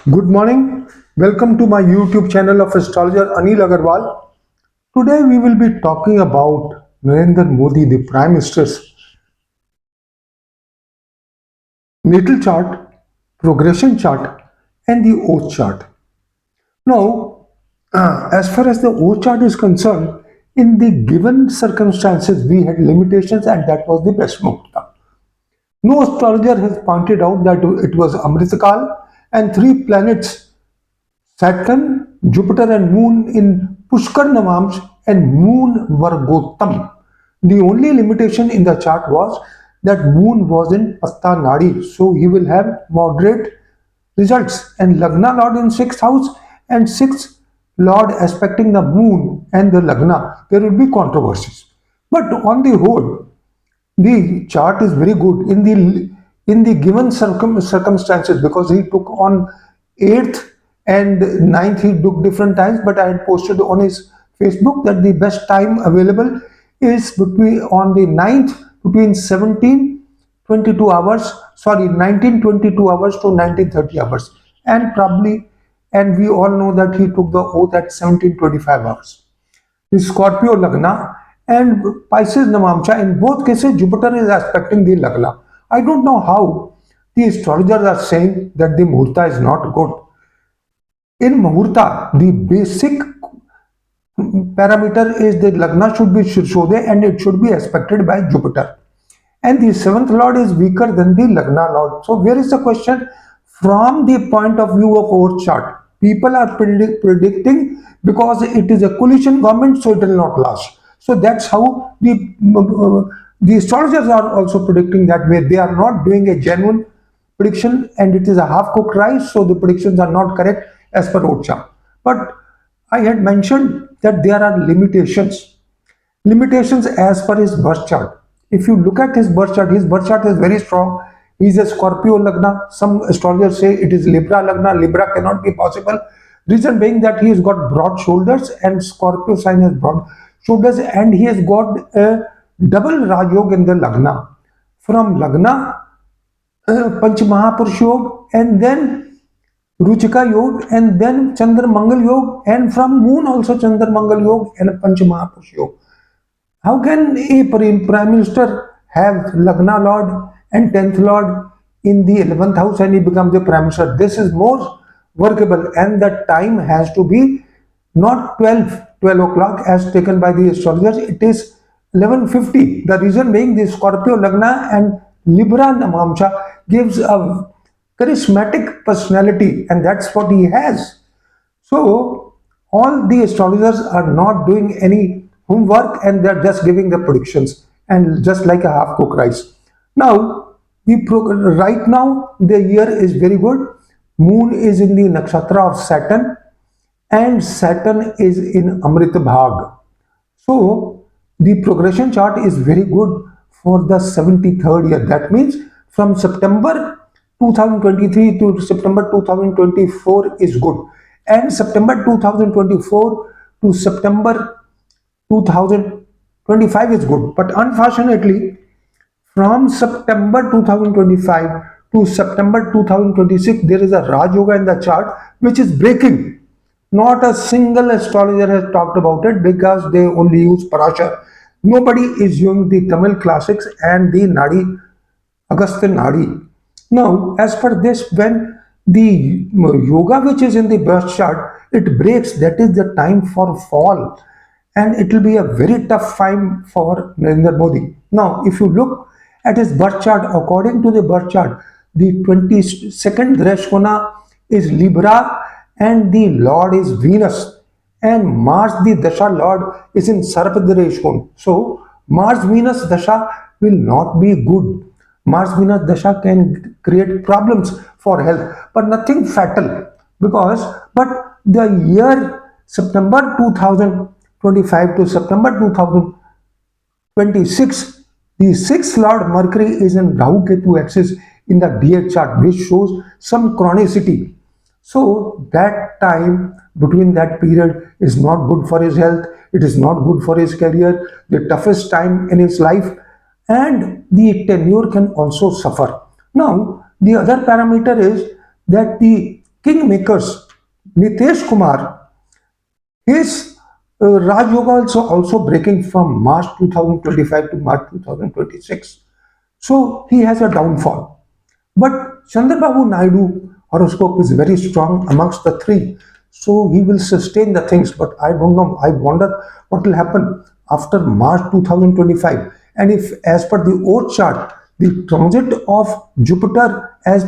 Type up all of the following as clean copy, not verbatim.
Good morning. Welcome to my YouTube channel of Astrologer Anil Aggarwala. Today we will be talking about Narendra Modi, the Prime Minister's natal chart, progression chart, and the oath chart. Now, as far as the oath chart is concerned, in the given circumstances, we had limitations, and that was the best muhurta. No astrologer has pointed out that it was Amritakal and three planets Saturn, Jupiter, and Moon in Pushkar Navamsh and Moon Vargottam. The only limitation in the chart was that Moon was in Pasta Nadi, so he will have moderate results. And Lagna Lord in 6th house and 6th Lord aspecting the Moon and the Lagna, there will be controversies. But on the whole, the chart is very good in the given circumstances, because he took on 8th and 9th, he took different times, but I had posted on his Facebook that the best time available is between on the 9th between 17:22 hours, sorry, 19:22 hours to 19:30 hours, and probably, and we all know that he took the oath at 17:25 hours. The Scorpio Lagna and Pisces Navamsha, in both cases, Jupiter is aspecting the Lagna. I don't know how the astrologers are saying that the Muhurta is not good. In Muhurta, the basic parameter is the Lagna should be Shirshode and it should be aspected by Jupiter. And the 7th Lord is weaker than the Lagna Lord. So, where is the question? From the point of view of our chart, people are predicting because it is a coalition government, so it will not last. So that's how the astrologers are also predicting that way. They are not doing a genuine prediction, and it is a half-cooked rice, so the predictions are not correct as per Ocha. But I had mentioned that there are limitations. Limitations as per his birth chart. If you look at his birth chart is very strong. He is a Scorpio Lagna. Some astrologers say it is Libra Lagna. Libra cannot be possible. Reason being that he has got broad shoulders, and Scorpio sign has broad shoulders, and he has got a double Rajyog in the Lagna. From Lagna, Panch Mahapurush Yog, and then Ruchika Yog, and then Chandra Mangal Yog, and from Moon also Chandra Mangal Yog and Panch Mahapurush Yog. How can a Prime Minister have Lagna Lord and 10th Lord in the 11th house and he becomes the Prime Minister? This is more workable, and the time has to be not 12 o'clock as taken by the astrologers, it is 11:50. The reason being the Scorpio Lagna and Libra Navamsha gives a charismatic personality, and that's what he has. So all the astrologers are not doing any homework, and they're just giving the predictions, and just like a half-cooked rice. Now, right now the year is very good. Moon is in the nakshatra of Saturn, and Saturn is in Amrit Bhag. So the progression chart is very good for the 73rd year. That means from September 2023 to September 2024 is good, and September 2024 to September 2025 is good. But unfortunately, from September 2025 to September 2026, there is a Raj Yoga in the chart which is breaking. Not a single astrologer has talked about it because they only use Parashar. Nobody is using the Tamil classics and the Nadi, Agastya Nadi. Now, as per this, when the yoga which is in the birth chart, it breaks, that is the time for fall. And it will be a very tough time for Narendra Modi. Now, if you look at his birth chart, according to the birth chart, the 22nd Dreshkona is Libra, and the Lord is Venus, and Mars, the Dasha Lord, is in Sarpadreshkon. So Mars Venus Dasha will not be good. Mars Venus Dasha can create problems for health, but nothing fatal, because but the year September 2025 to September 2026, the 6th Lord Mercury is in Rahu Ketu axis in the DH chart, which shows some chronicity. So that time between that period is not good for his health, it is not good for his career, the toughest time in his life, and the tenure can also suffer. Now, the other parameter is that the kingmakers, Nitesh Kumar, his Raj Yoga also breaking from March 2025 to March 2026. So he has a downfall. But Chandrababu Naidu horoscope is very strong amongst the three. So he will sustain the things. But I don't know. I wonder what will happen after March 2025. And if, as per the old chart, the transit of Jupiter, as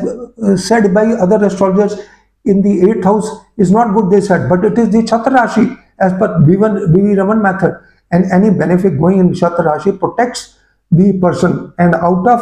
said by other astrologers, in the 8th house is not good, they said, but it is the Chatrashi as per BV Raman method. And any benefit going in Chatrashi protects the person. And out of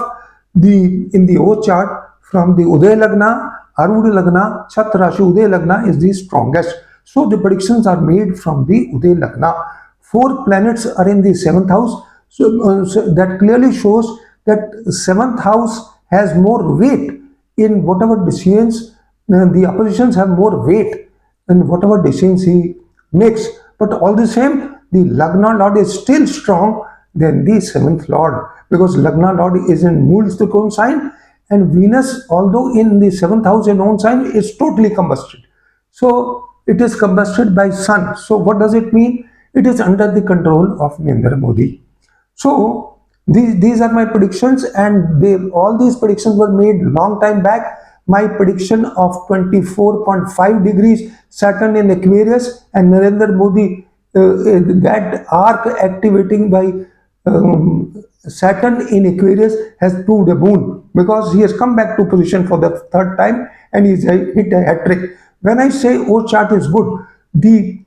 in the O chart, from the Uday Lagna, Arudha Lagna, Chatrashi Uday Lagna is the strongest. So the predictions are made from the Uday Lagna. Four planets are in the 7th house. So that clearly shows that 7th house has more weight in whatever decisions. The oppositions have more weight in whatever decisions he makes. But all the same, the Lagna Lord is still strong than the 7th Lord, because Lagna Lord is in Mool Trikon sign, and Venus, although in the 7th house in own sign, is totally combusted. So it is combusted by Sun. So what does it mean? It is under the control of Narendra Modi. So these are my predictions, and all these predictions were made long time back. My prediction of 24.5 degrees Saturn in Aquarius and Narendra Modi, that arc activating by Saturn in Aquarius has proved a boon, because he has come back to position for the third time and he's hit a hat trick. When I say O chart is good, the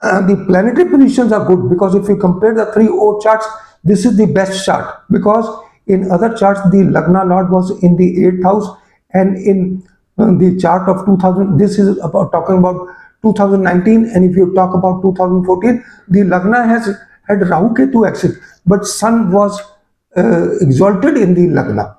planetary positions are good, because if you compare the three O charts, this is the best chart, because in other charts the Lagna Lord was in the 8th house, and in the chart of 2000, this is about talking about 2019, and if you talk about 2014, the Lagna has had Rahu Ketu exit, but Sun was exalted in the Lagna.